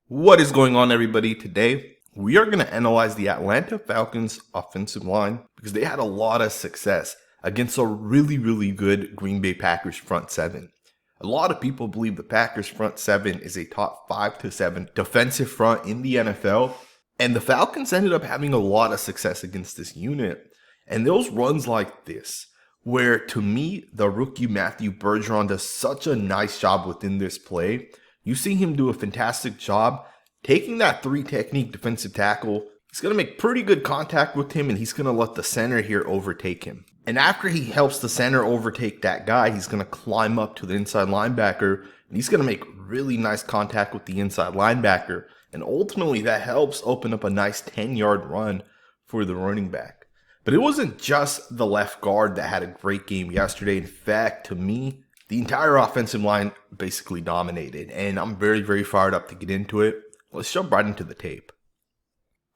What is going on, everybody? Today, we are going to analyze the Atlanta Falcons offensive line because they had a lot of success against a really good Green Bay Packers front seven. A lot of people believe the Packers front seven is a top 5 to 7 defensive front in the NFL, and the Falcons ended up having a lot of success against this unit. And those runs like this, where to me, the rookie Matthew Bergeron does such a nice job within this play. You see him do a fantastic job taking that 3 technique defensive tackle. He's going to make pretty good contact with him, and he's going to let the center here overtake him. And after he helps the center overtake that guy, he's going to climb up to the inside linebacker, and he's going to make really nice contact with the inside linebacker. And ultimately, that helps open up a nice 10-yard run for the running back. But it wasn't just the left guard that had a great game yesterday. In fact, to me, the entire offensive line basically dominated, and I'm very fired up to get into it. Let's jump right into the tape.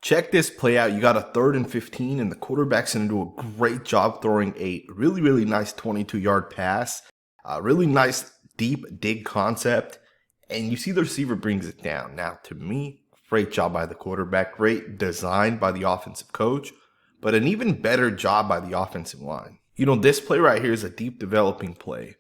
Check this play out. You got a 3rd and 15, and the quarterback's going to do a great job throwing a really nice 22-yard pass. Really nice deep dig concept, and you see the receiver brings it down. Now, to me, great job by the quarterback, great design by the offensive coach, but an even better job by the offensive line. You know, this play right here is a deep developing play.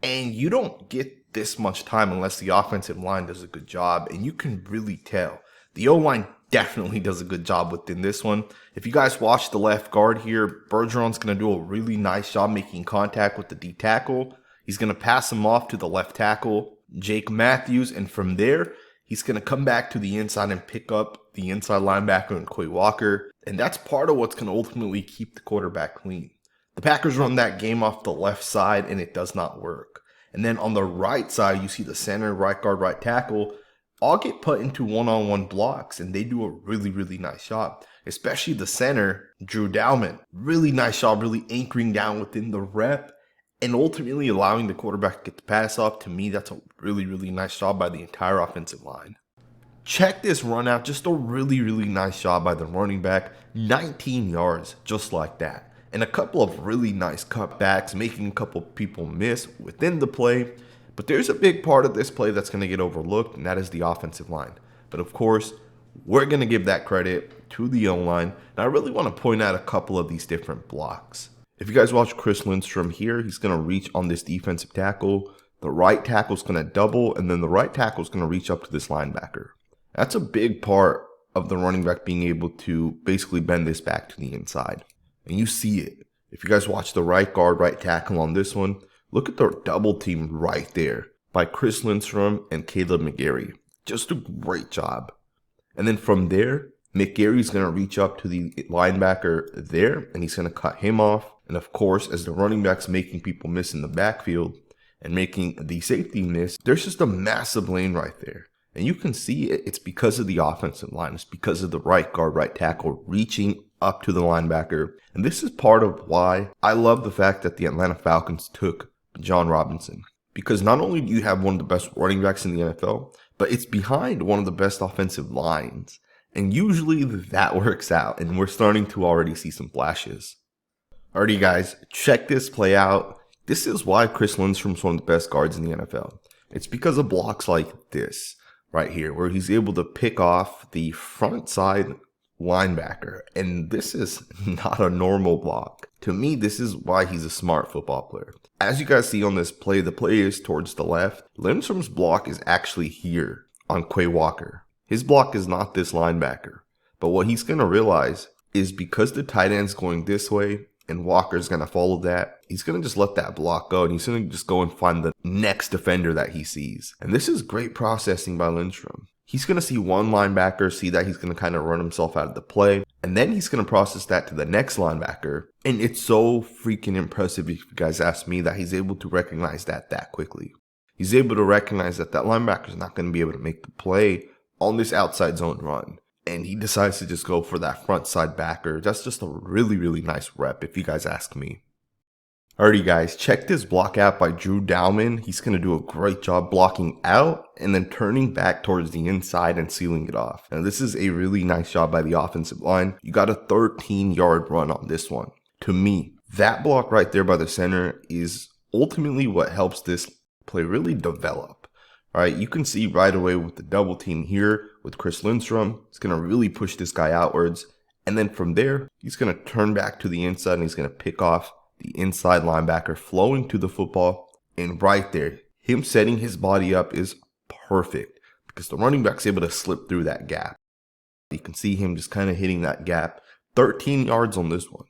And you don't get this much time unless the offensive line does a good job. And you can really tell. The O-line definitely does a good job within this one. If you guys watch the left guard here, Bergeron's going to do a really nice job making contact with the D tackle. He's going to pass him off to the left tackle, Jake Matthews. And from there, he's going to come back to the inside and pick up the inside linebacker and Quay Walker. And that's part of what's going to ultimately keep the quarterback clean. The Packers run that game off the left side, and it does not work. And then on the right side, you see the center, right guard, right tackle, all get put into one-on-one blocks, and they do a really nice job. Especially the center, Drew Dalman. Really nice job, really anchoring down within the rep, and ultimately allowing the quarterback to get the pass off. To me, that's a really nice job by the entire offensive line. Check this run out, just a really nice job by the running back. 19 yards, just like that. And a couple of really nice cutbacks, making a couple people miss within the play. But there's a big part of this play that's going to get overlooked, and that is the offensive line. But of course, we're going to give that credit to the O-line. And I really want to point out a couple of these different blocks. If you guys watch Chris Lindstrom here, he's going to reach on this defensive tackle. The right tackle is going to double, and then the right tackle is going to reach up to this linebacker. That's a big part of the running back being able to basically bend this back to the inside. And you see it. If you guys watch the right guard, right tackle on this one, look at the double team right there by Chris Lindstrom and Caleb McGarry. Just a great job. And then from there, McGarry's going to reach up to the linebacker there, and he's going to cut him off. And of course, as the running back's making people miss in the backfield and making the safety miss, there's just a massive lane right there. And you can see it's because of the offensive line. It's because of the right guard, right tackle reaching up to the linebacker. And this is part of why I love the fact that the Atlanta Falcons took John Robinson. Because not only do you have one of the best running backs in the NFL, but it's behind one of the best offensive lines. And usually that works out. And we're starting to already see some flashes. Alrighty guys, check this play out. This is why Chris Lindstrom's one of the best guards in the NFL. It's because of blocks like this right here, where he's able to pick off the front side linebacker. And this is not a normal block. To me, this is why he's a smart football player. As you guys see on this play, the play is towards the left. Lindstrom's block is actually here on Quay Walker. His block is not this linebacker. But what he's going to realize is because the tight end's going this way and Walker's going to follow that, he's going to just let that block go, and he's going to just go and find the next defender that he sees. And this is great processing by Lindstrom. He's going to see one linebacker, see that he's going to kind of run himself out of the play, and then he's going to process that to the next linebacker. And it's so freaking impressive, if you guys ask me, that he's able to recognize that quickly. He's able to recognize that linebacker's not going to be able to make the play on this outside zone run. And he decides to just go for that front side backer. That's just a really nice rep, if you guys ask me. Alrighty guys, check this block out by Drew Dalman. He's going to do a great job blocking out and then turning back towards the inside and sealing it off. Now this is a really nice job by the offensive line. You got a 13-yard run on this one. To me, that block right there by the center is ultimately what helps this play really develop. All right, you can see right away with the double team here with Chris Lindstrom, it's going to really push this guy outwards. And then from there, he's going to turn back to the inside and he's going to pick off the inside linebacker flowing to the football. And right there, him setting his body up is perfect because the running back's able to slip through that gap. You can see him just kind of hitting that gap. 13 yards on this one.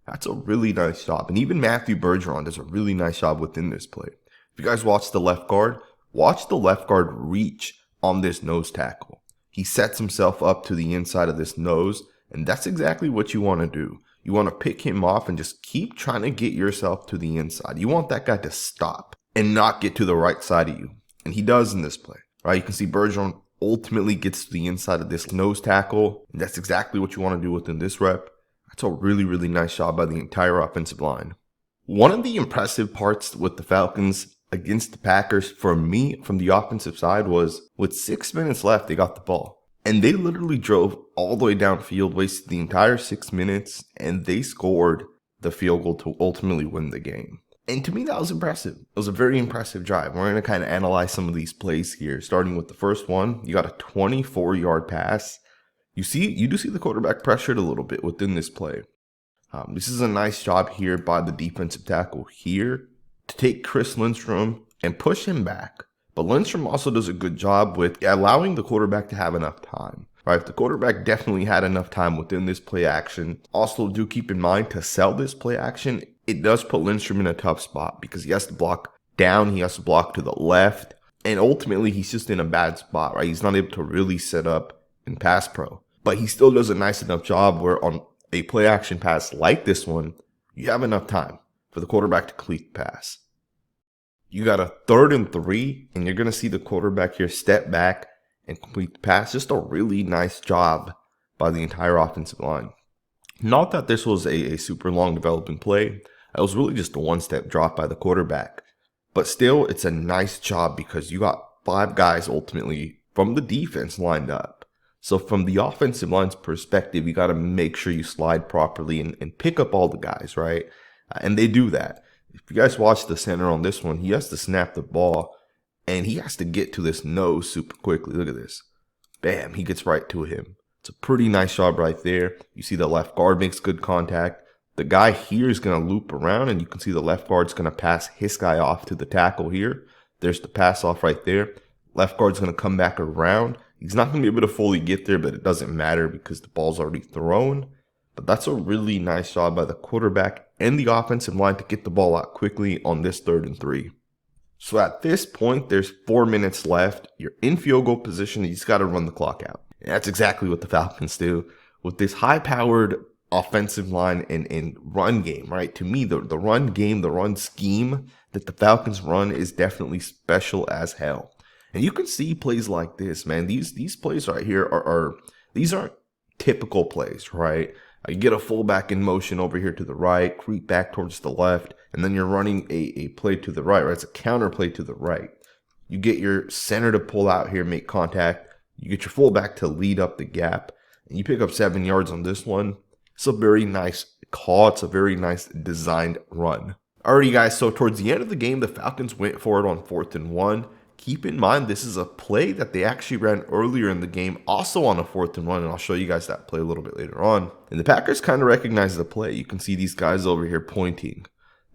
That's a really nice job. And even Matthew Bergeron does a really nice job within this play. If you guys watch the left guard reach on this nose tackle. He sets himself up to the inside of this nose, and that's exactly what you want to do. You want to pick him off and just keep trying to get yourself to the inside. You want that guy to stop and not get to the right side of you. And he does in this play, right? You can see Bergeron ultimately gets to the inside of this nose tackle, and that's exactly what you want to do within this rep. That's a really, really nice job by the entire offensive line. One of the impressive parts with the Falcons against the Packers for me from the offensive side was with 6 minutes left, they got the ball. And they literally drove all the way downfield, wasted the entire 6 minutes, and they scored the field goal to ultimately win the game. And to me, that was impressive. It was a very impressive drive. We're going to kind of analyze some of these plays here, starting with the first one. You got a 24-yard pass. You do see the quarterback pressured a little bit within this play. This is a nice job here by the defensive tackle here to take Chris Lindstrom and push him back. But Lindstrom also does a good job with allowing the quarterback to have enough time. Right? The quarterback definitely had enough time within this play action. Also, do keep in mind to sell this play action, it does put Lindstrom in a tough spot because he has to block down, he has to block to the left, and ultimately he's just in a bad spot, right? He's not able to really set up in pass pro. But he still does a nice enough job where on a play action pass like this one, you have enough time for the quarterback to complete the pass. You got a 3rd and 3, and you're going to see the quarterback here step back and complete the pass. Just a really nice job by the entire offensive line. Not that this was a super long developing play. It was really just a one-step drop by the quarterback. But still, it's a nice job because you got 5 guys ultimately from the defense lined up. So from the offensive line's perspective, you got to make sure you slide properly and pick up all the guys, right? And they do that. If you guys watch the center on this one, he has to snap the ball and he has to get to this nose super quickly. Look at this. Bam, he gets right to him. It's a pretty nice job right there. You see the left guard makes good contact. The guy here is going to loop around and you can see the left guard's going to pass his guy off to the tackle here. There's the pass off right there. Left guard's going to come back around. He's not going to be able to fully get there, but it doesn't matter because the ball's already thrown. But that's a really nice job by the quarterback and the offensive line to get the ball out quickly on this 3rd and 3. So at this point, there's 4 minutes left. You're in field goal position. You just got to run the clock out. And that's exactly what the Falcons do with this high-powered offensive line and run game, right? To me, the run game, the run scheme that the Falcons run is definitely special as hell. And you can see plays like this, man. These plays right here these aren't typical plays, right? You get a fullback in motion over here to the right, creep back towards the left, and then you're running a play to the right, right? It's a counter play to the right. You get your center to pull out here, make contact. You get your fullback to lead up the gap, and you pick up 7 yards on this one. It's a very nice call. It's a very nice designed run. Alrighty, guys, so towards the end of the game, the Falcons went for it on 4th and 1. Keep in mind, this is a play that they actually ran earlier in the game, also on a 4th and 1, and I'll show you guys that play a little bit later on. And the Packers kind of recognize the play. You can see these guys over here pointing.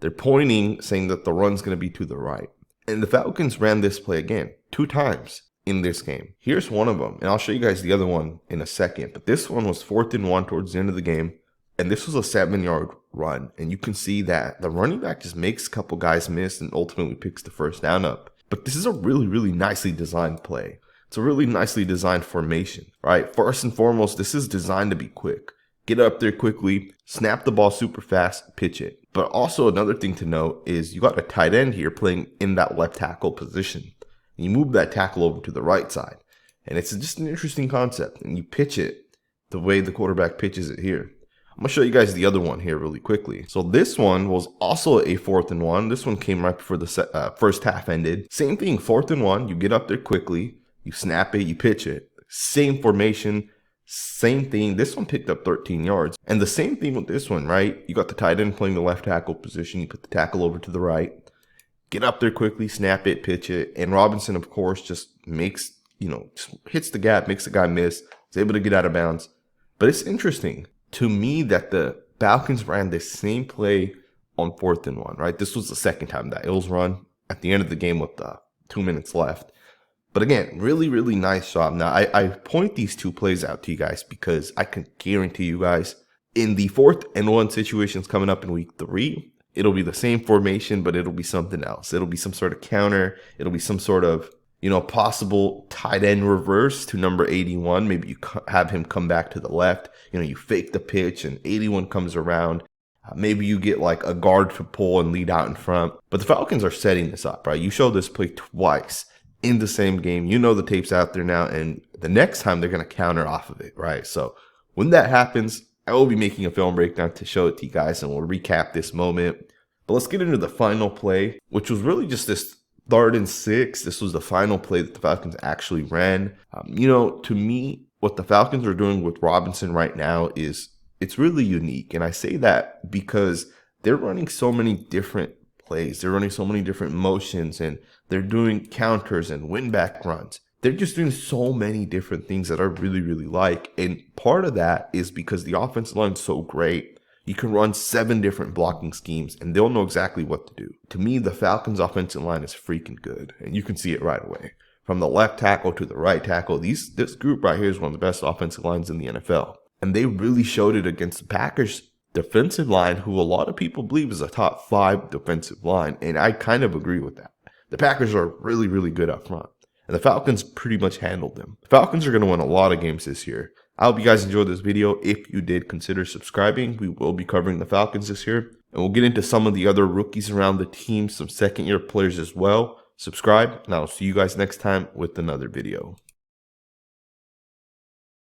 They're pointing, saying that the run's going to be to the right. And the Falcons ran this play again 2 times in this game. Here's one of them, and I'll show you guys the other one in a second. But this one was 4th and 1 towards the end of the game, and this was a 7-yard run. And you can see that the running back just makes a couple guys miss and ultimately picks the first down up. But this is a really, really nicely designed play. It's a really nicely designed formation, right? First and foremost, this is designed to be quick. Get up there quickly, snap the ball super fast, pitch it. But also another thing to note is you got a tight end here playing in that left tackle position. And you move that tackle over to the right side. And it's just an interesting concept. And you pitch it the way the quarterback pitches it here. I'm going to show you guys the other one here really quickly. So this one was also a 4th and 1. This one came right before the first half ended. Same thing, 4th and 1. You get up there quickly. You snap it. You pitch it. Same formation. Same thing. This one picked up 13 yards. And the same thing with this one, right? You got the tight end playing the left tackle position. You put the tackle over to the right. get up there quickly, snap it, pitch it. And Robinson, of course, just makes, just hits the gap, makes the guy miss, is able to get out of bounds. But it's interesting to me that the Falcons ran the same play on 4th and 1, right? This was the second time that it was run at the end of the game with 2 minutes left. But again, really, really nice job. Now, I point these two plays out to you guys because I can guarantee you guys in the 4th and 1 situations coming up in week 3, it'll be the same formation, but it'll be something else. It'll be some sort of counter. It'll be some sort of, possible tight end reverse to number 81. Maybe you have him come back to the left. You fake the pitch and 81 comes around. Maybe you get like a guard to pull and lead out in front. But the Falcons are setting this up, right? You show this play twice in the same game. The tape's out there now, and the next time they're going to counter off of it, right? So when that happens, I will be making a film breakdown to show it to you guys, and we'll recap this moment. But let's get into the final play, which was really just this 3rd and 6. This was the final play that the Falcons actually ran. To me, what the Falcons are doing with Robinson right now is it's really unique. And I say that because they're running so many different plays. They're running so many different motions, and they're doing counters and win back runs. They're just doing so many different things that I really, really like. And part of that is because the offensive line's so great. You can run 7 different blocking schemes, and they'll know exactly what to do. To me, the Falcons offensive line is freaking good, and you can see it right away. From the left tackle to the right tackle, this group right here is one of the best offensive lines in the NFL. And they really showed it against the Packers defensive line, who a lot of people believe is a top 5 defensive line, and I kind of agree with that. The Packers are really, really good up front, and the Falcons pretty much handled them. The Falcons are going to win a lot of games this year. I hope you guys enjoyed this video. If you did, consider subscribing. We will be covering the Falcons this year, and we'll get into some of the other rookies around the team, some second-year players as well. Subscribe, and I'll see you guys next time with another video.